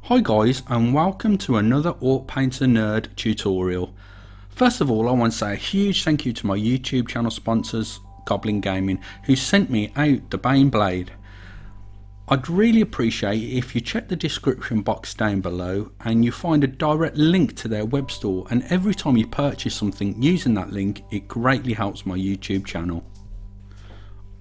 Hi guys, and welcome to another Art Painter Nerd tutorial. First of all, I want to say a huge thank you to my YouTube channel sponsors, Goblin Gaming, who sent me out the Baneblade. I'd really appreciate it if you check the description box down below and you find a direct link to their web store, and every time you purchase something using that link, it greatly helps my YouTube channel.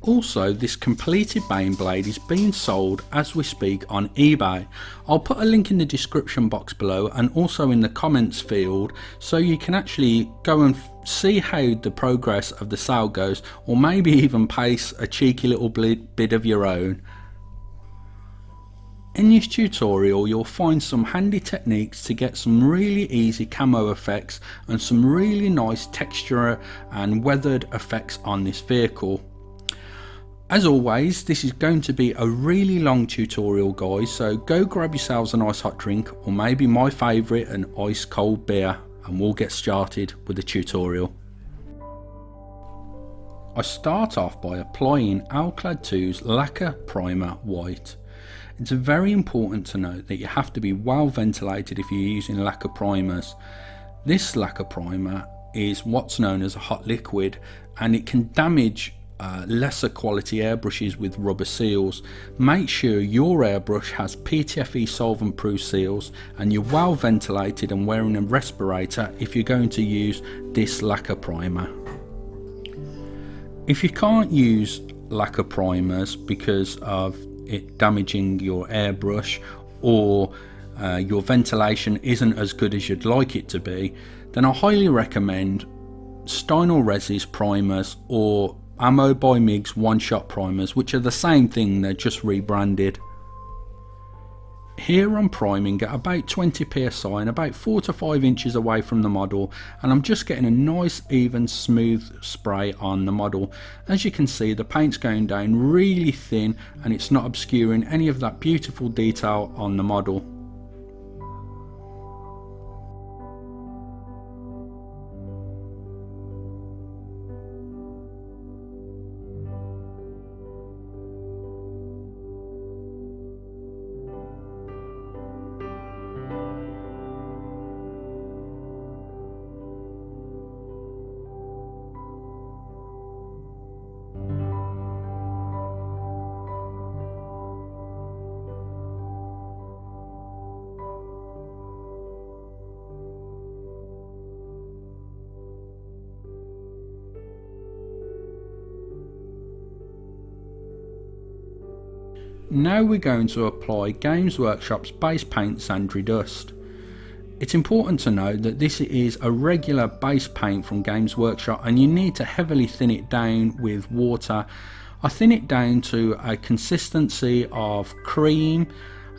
Also, this completed Baneblade is being sold as we speak on eBay. I'll put a link in the description box below and also in the comments field, so you can actually go and see how the progress of the sale goes, or maybe even paste a cheeky little bit of your own. In this tutorial you'll find some handy techniques to get some really easy camo effects and some really nice texture and weathered effects on this vehicle. As always, this is going to be a really long tutorial guys, so go grab yourselves a nice hot drink, or maybe my favourite, an ice cold beer, and we'll get started with the tutorial. I start off by applying Alclad 2's Lacquer Primer White. It's very important to note that you have to be well ventilated if you're using lacquer primers. This lacquer primer is what's known as a hot liquid, and it can damage lesser quality airbrushes with rubber seals. Make sure your airbrush has PTFE solvent proof seals and you're well ventilated and wearing a respirator if you're going to use this lacquer primer. If you can't use lacquer primers because of it damaging your airbrush, or your ventilation isn't as good as you'd like it to be, then I highly recommend Stynel Resis primers or Camo by MIG's one-shot primers, which are the same thing, they're just rebranded. Here I'm priming at about 20 psi and about 4 to 5 inches away from the model, and I'm just getting a nice even smooth spray on the model. As you can see, the paint's going down really thin and it's not obscuring any of that beautiful detail on the model. Now we're going to apply Games Workshop's base paint Sandry Dust. It's important to note that this is a regular base paint from Games Workshop and you need to heavily thin it down with water. I thin it down to a consistency of cream,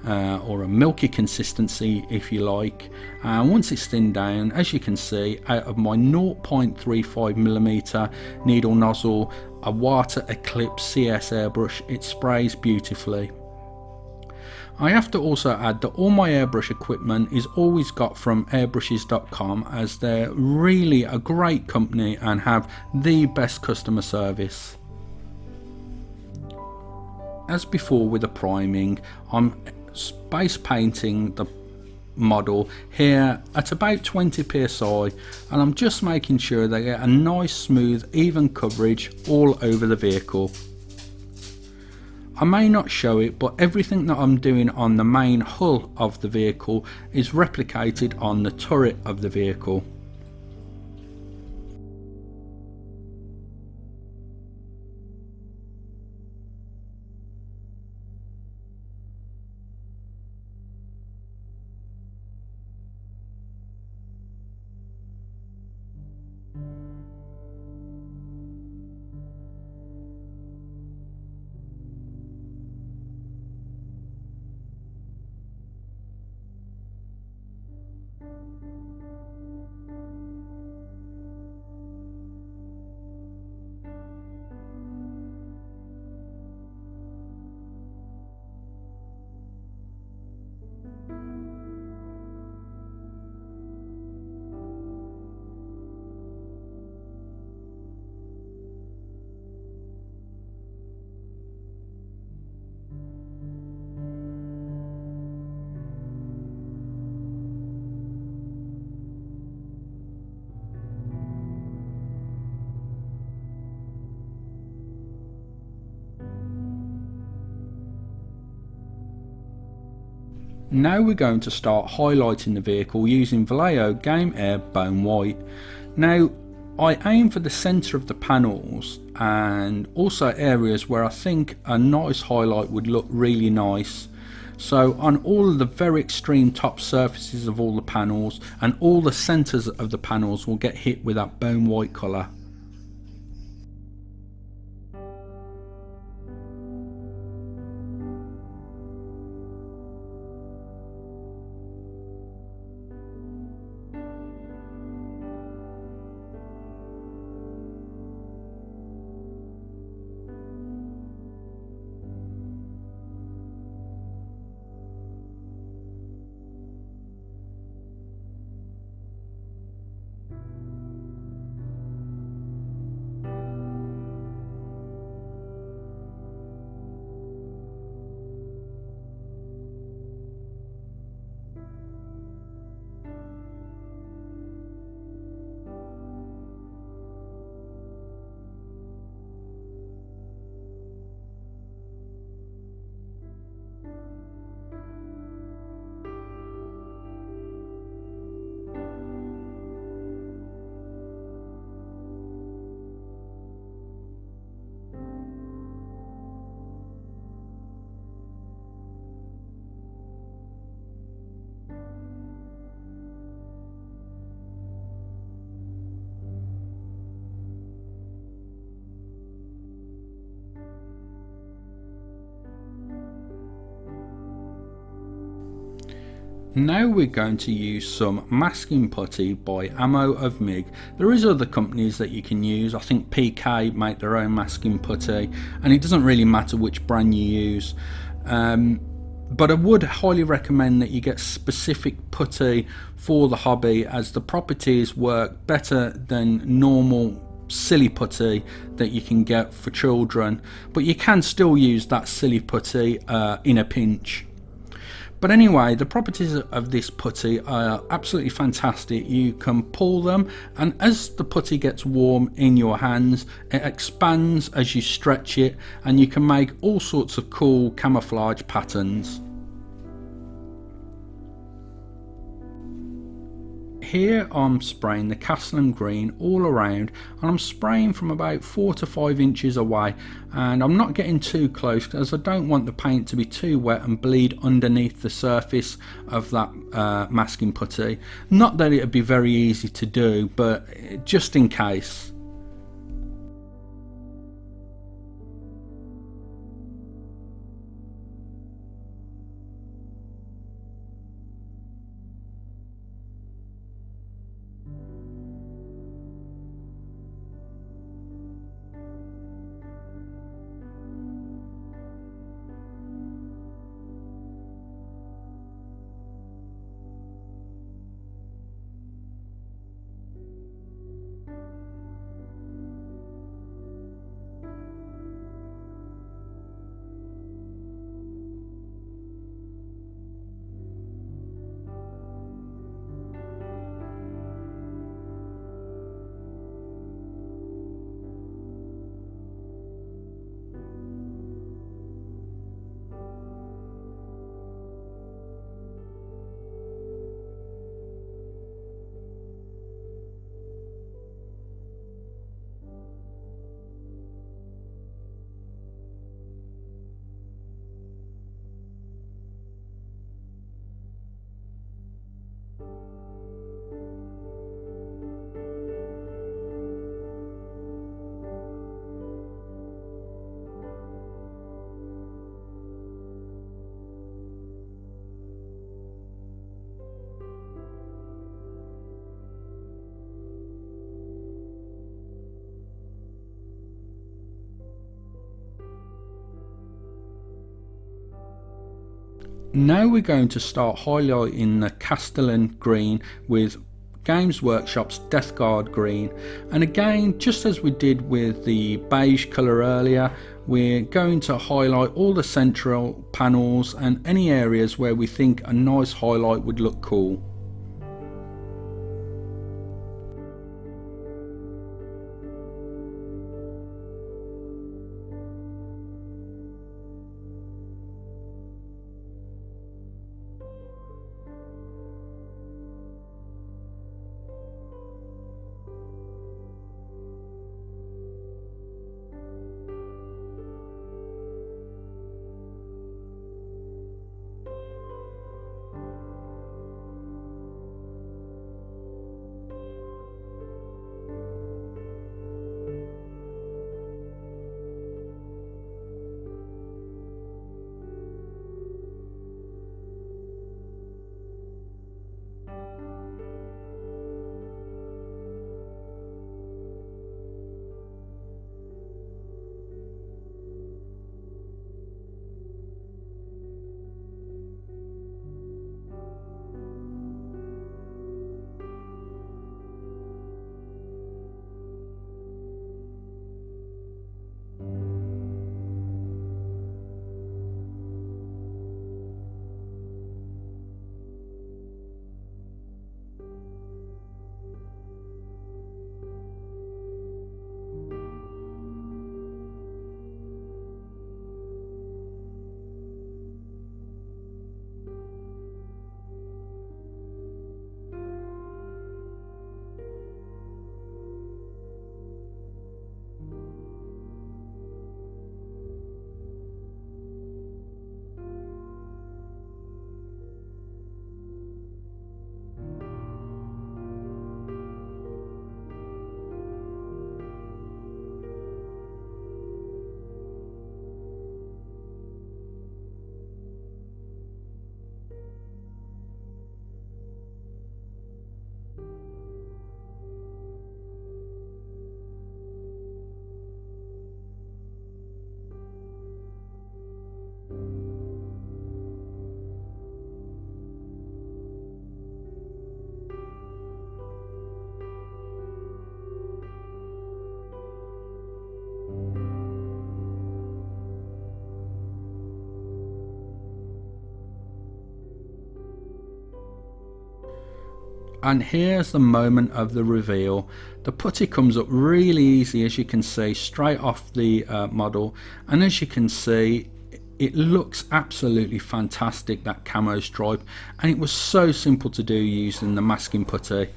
or a milky consistency if you like, and once it's thinned down, as you can see, out of my 0.35mm needle nozzle, a Water Eclipse CS airbrush, it sprays beautifully. I have to also add that all my airbrush equipment is always got from airbrushes.com, as they're really a great company and have the best customer service. As before with the priming, I'm base painting the model here at about 20 psi, and I'm just making sure they get a nice smooth even coverage all over the vehicle. I may not show it, but everything that I'm doing on the main hull of the vehicle is replicated on the turret of the vehicle. Now we're going to start highlighting the vehicle using Vallejo Game Air Bone White. Now I aim for the centre of the panels and also areas where I think a nice highlight would look really nice. So on all of the very extreme top surfaces of all the panels, and all the centres of the panels will get hit with that bone white colour. Now we're going to use some masking putty by Camo of MIG. There is other companies that you can use. I think PK make their own masking putty, and it doesn't really matter which brand you use. But I would highly recommend that you get specific putty for the hobby, as the properties work better than normal silly putty that you can get for children, but you can still use that silly putty in a pinch. But anyway, the properties of this putty are absolutely fantastic. You can pull them, and as the putty gets warm in your hands, it expands as you stretch it, and you can make all sorts of cool camouflage patterns. Here I'm spraying the Castellan green all around, and I'm spraying from about 4 to 5 inches away, and I'm not getting too close as I don't want the paint to be too wet and bleed underneath the surface of that masking putty. Not that it would be very easy to do, but just in case. Now we're going to start highlighting the Castellan green with Games Workshop's Death Guard green, and again, just as we did with the beige colour earlier, we're going to highlight all the central panels and any areas where we think a nice highlight would look cool. And here's the moment of the reveal. The putty comes up really easy, as you can see, straight off the model, and as you can see, it looks absolutely fantastic, that camo stripe, and it was so simple to do using the masking putty.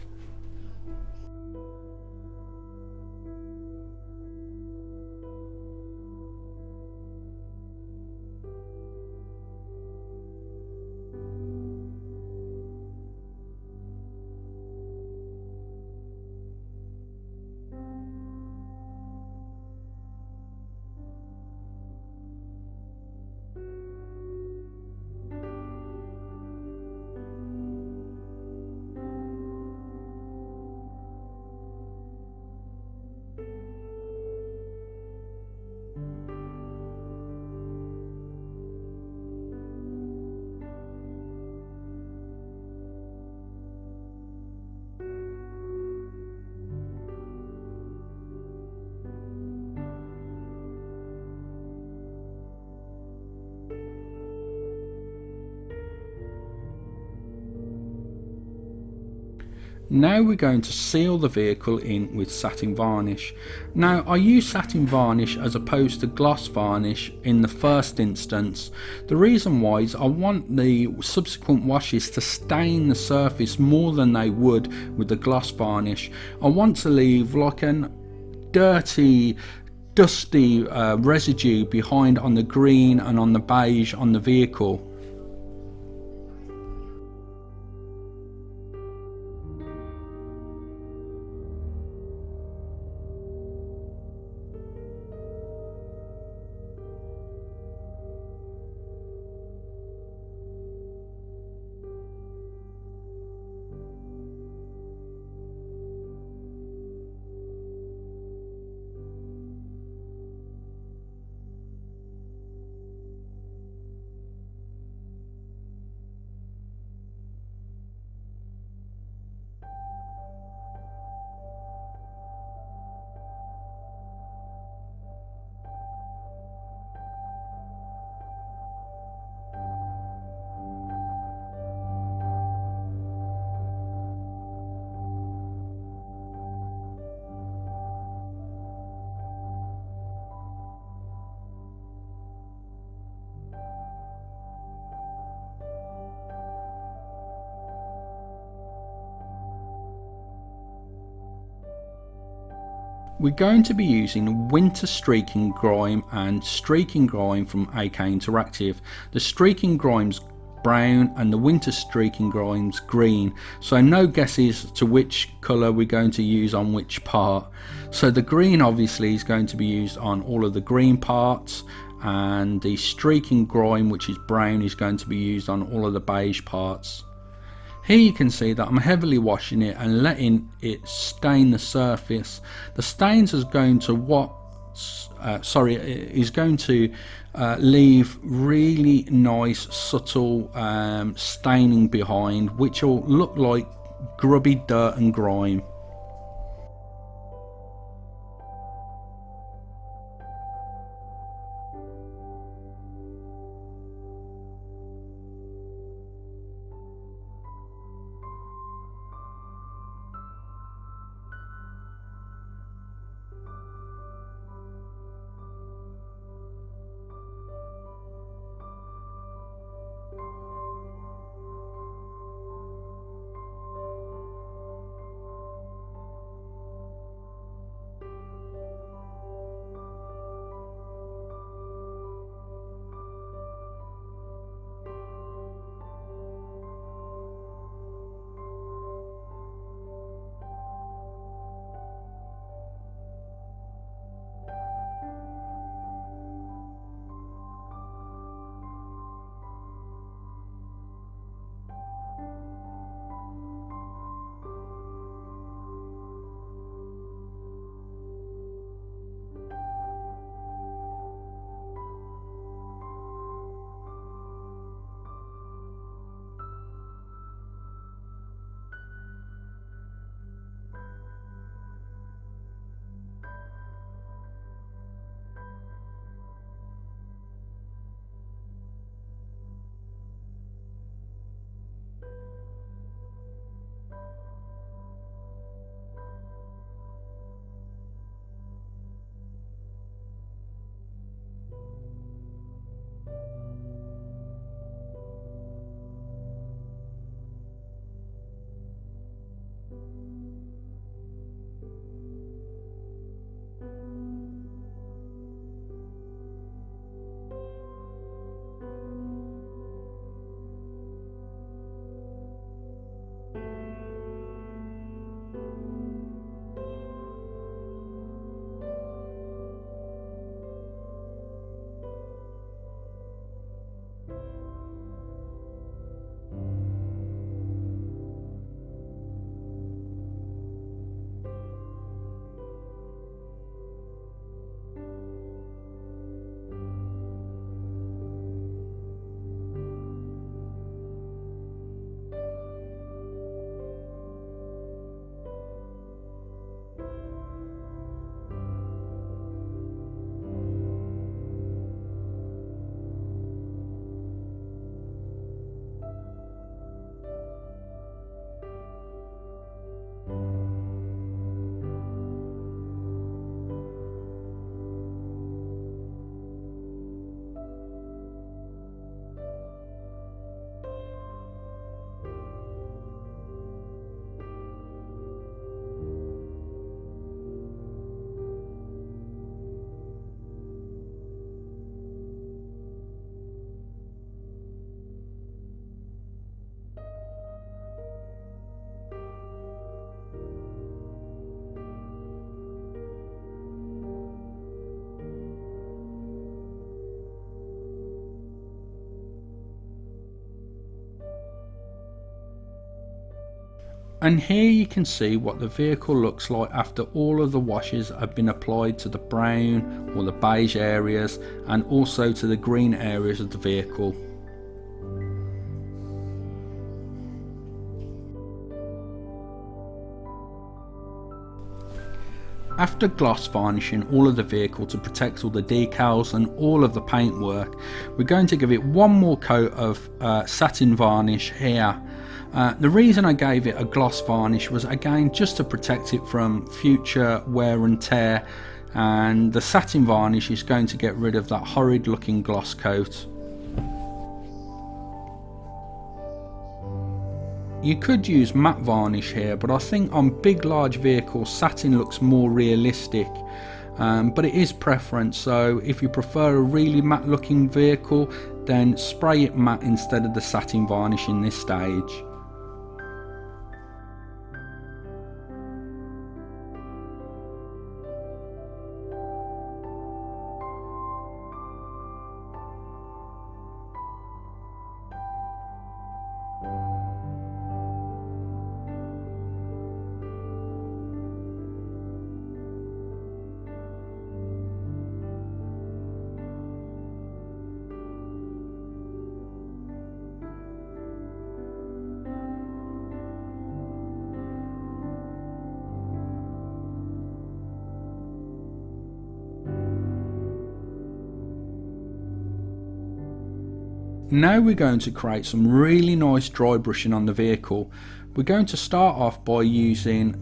Now we're going to seal the vehicle in with satin varnish. Now I use satin varnish as opposed to gloss varnish in the first instance. The reason why is I want the subsequent washes to stain the surface more than they would with the gloss varnish. I want to leave like an dirty, dusty residue behind on the green and on the beige on the vehicle. We're going to be using Winter Streaking Grime and Streaking Grime from AK Interactive. The Streaking Grime's brown and the Winter Streaking Grime's green, so no guesses to which colour we're going to use on which part. So the green obviously is going to be used on all of the green parts, and the Streaking Grime, which is brown, is going to be used on all of the beige parts. Here you can see that I'm heavily washing it and letting it stain the surface. The stains is going to leave really nice subtle staining behind, which will look like grubby dirt and grime. And here you can see what the vehicle looks like after all of the washes have been applied to the brown or the beige areas and also to the green areas of the vehicle. After gloss varnishing all of the vehicle to protect all the decals and all of the paintwork, we're going to give it one more coat of satin varnish here. The reason I gave it a gloss varnish was again just to protect it from future wear and tear, and the satin varnish is going to get rid of that horrid looking gloss coat. You could use matte varnish here, but I think on big large vehicles satin looks more realistic, but it is preference, so if you prefer a really matte looking vehicle then spray it matte instead of the satin varnish in this stage. Now we're going to create some really nice dry brushing on the vehicle. We're going to start off by using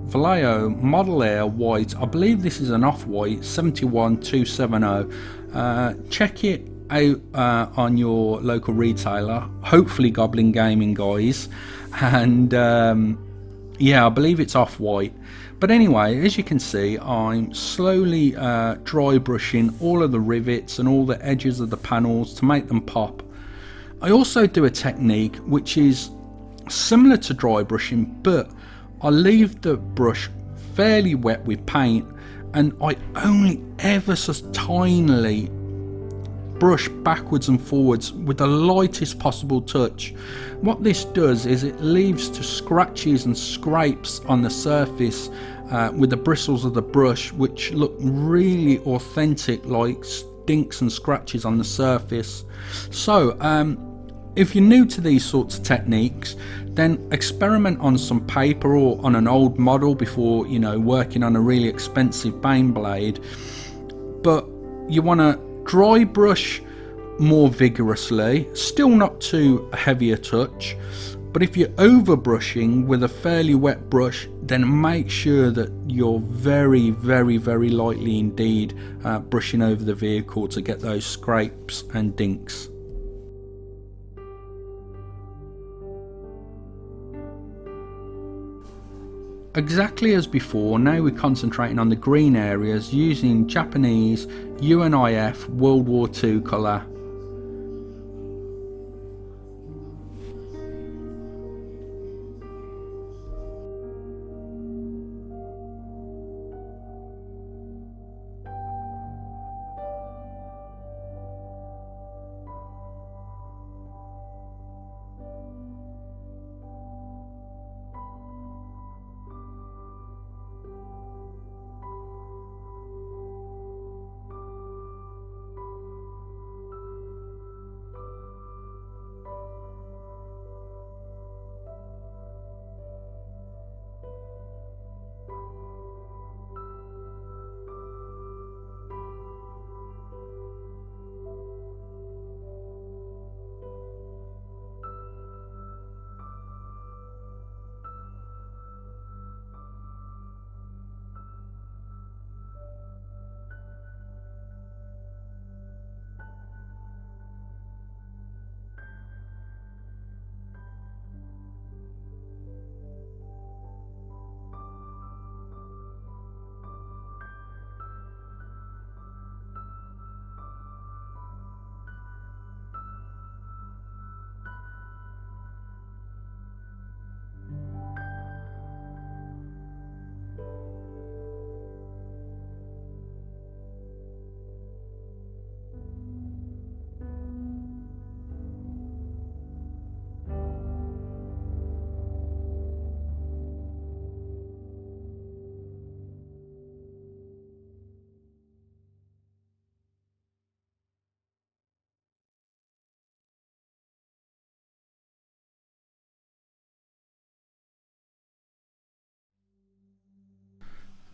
Vallejo Model Air White. I believe this is an off-white 71270. Check it out on your local retailer, hopefully Goblin Gaming, guys, and yeah, I believe it's off-white. But anyway, as you can see, I'm slowly dry brushing all of the rivets and all the edges of the panels to make them pop. I also do a technique which is similar to dry brushing, but I leave the brush fairly wet with paint and I only ever so tinily brush backwards and forwards with the lightest possible touch. What this does is it leaves to scratches and scrapes on the surface with the bristles of the brush, which look really authentic, like dinks and scratches on the surface. So if you're new to these sorts of techniques, then experiment on some paper or on an old model before, you know, working on a really expensive Baneblade. But you want to dry brush more vigorously, still not too heavy a touch. But if you're over brushing with a fairly wet brush, then make sure that you're very lightly indeed brushing over the vehicle to get those scrapes and dinks. Exactly as before, now we're concentrating on the green areas using Japanese UNIF World War II colour.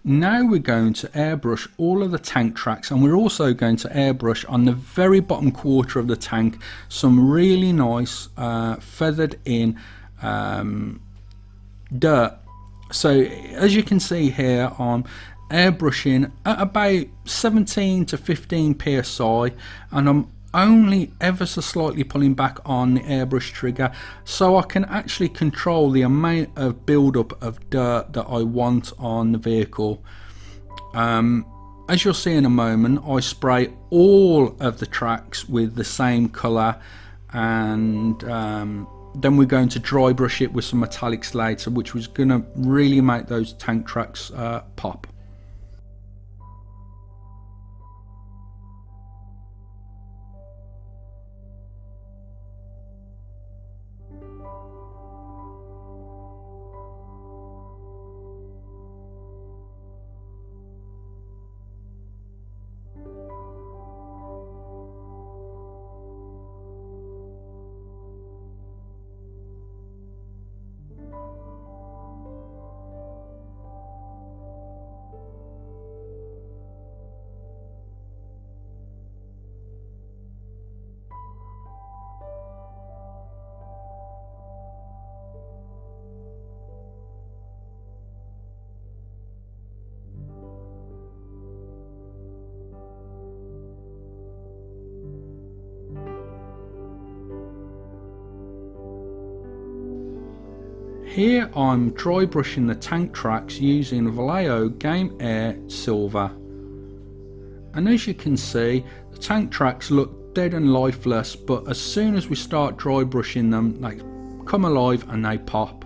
Now we're going to airbrush all of the tank tracks, and we're also going to airbrush on the very bottom quarter of the tank some really nice feathered in dirt. So as you can see here, I'm airbrushing at about 17 to 15 psi, and I'm only ever so slightly pulling back on the airbrush trigger so I can actually control the amount of buildup of dirt that I want on the vehicle. As you'll see in a moment, I spray all of the tracks with the same colour, and then we're going to dry brush it with some metallics later, which was going to really make those tank tracks pop. Here I'm dry brushing the tank tracks using Vallejo Game Air Silver, and as you can see, the tank tracks look dead and lifeless, but as soon as we start dry brushing them, they come alive and they pop.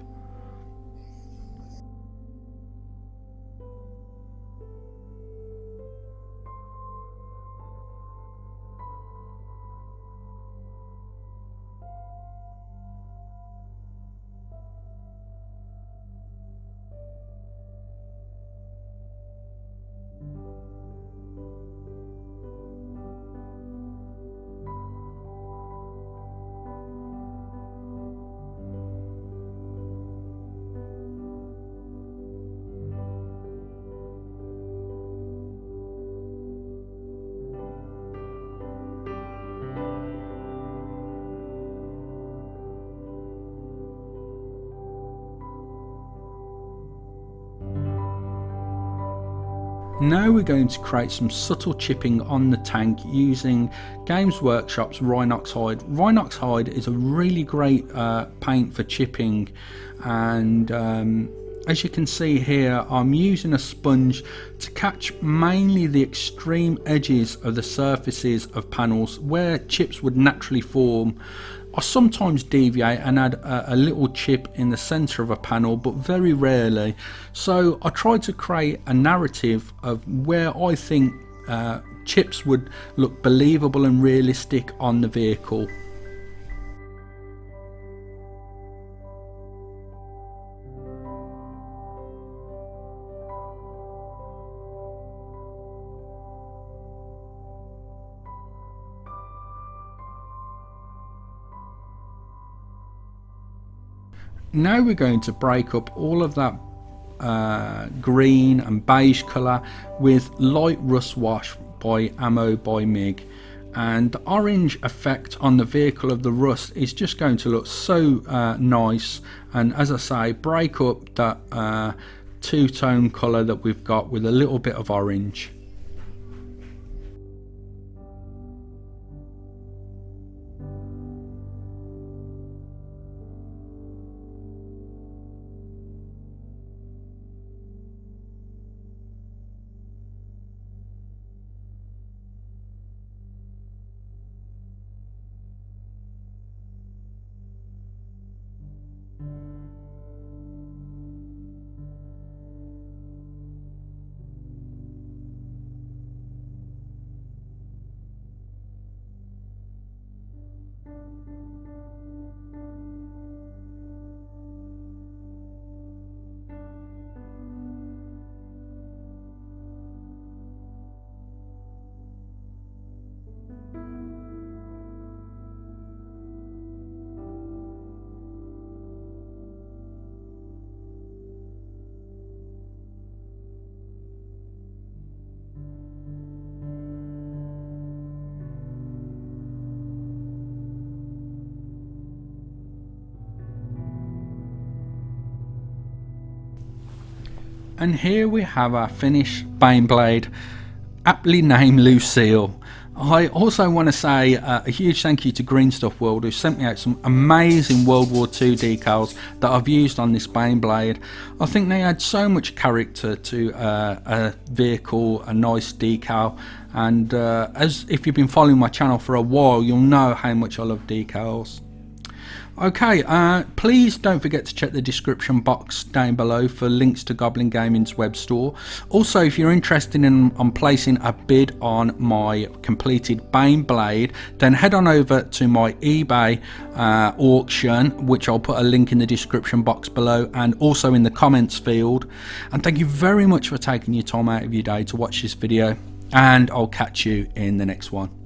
Now we're going to create some subtle chipping on the tank using Games Workshop's Rhinox Hide. Rhinox Hide is a really great paint for chipping, and as you can see here, I'm using a sponge to catch mainly the extreme edges of the surfaces of panels where chips would naturally form. I sometimes deviate and add a little chip in the center of a panel, but very rarely. So I try to create a narrative of where I think chips would look believable and realistic on the vehicle. Now we're going to break up all of that green and beige colour with light rust wash by Camo by Mig, and the orange effect on the vehicle of the rust is just going to look so nice. And as I say, break up that two-tone colour that we've got with a little bit of orange. And here we have our finished Baneblade, aptly named Lucille. I also want to say a huge thank you to Green Stuff World, who sent me out some amazing World War II decals that I've used on this Baneblade. I think they add so much character to a vehicle, a nice decal, and as if you've been following my channel for a while, you'll know how much I love decals. Okay, please don't forget to check the description box down below for links to Goblin Gaming's web store. Also, if you're interested in placing a bid on my completed Baneblade, then head on over to my eBay auction, which I'll put a link in the description box below and also in the comments field. And thank you very much for taking your time out of your day to watch this video, and I'll catch you in the next one.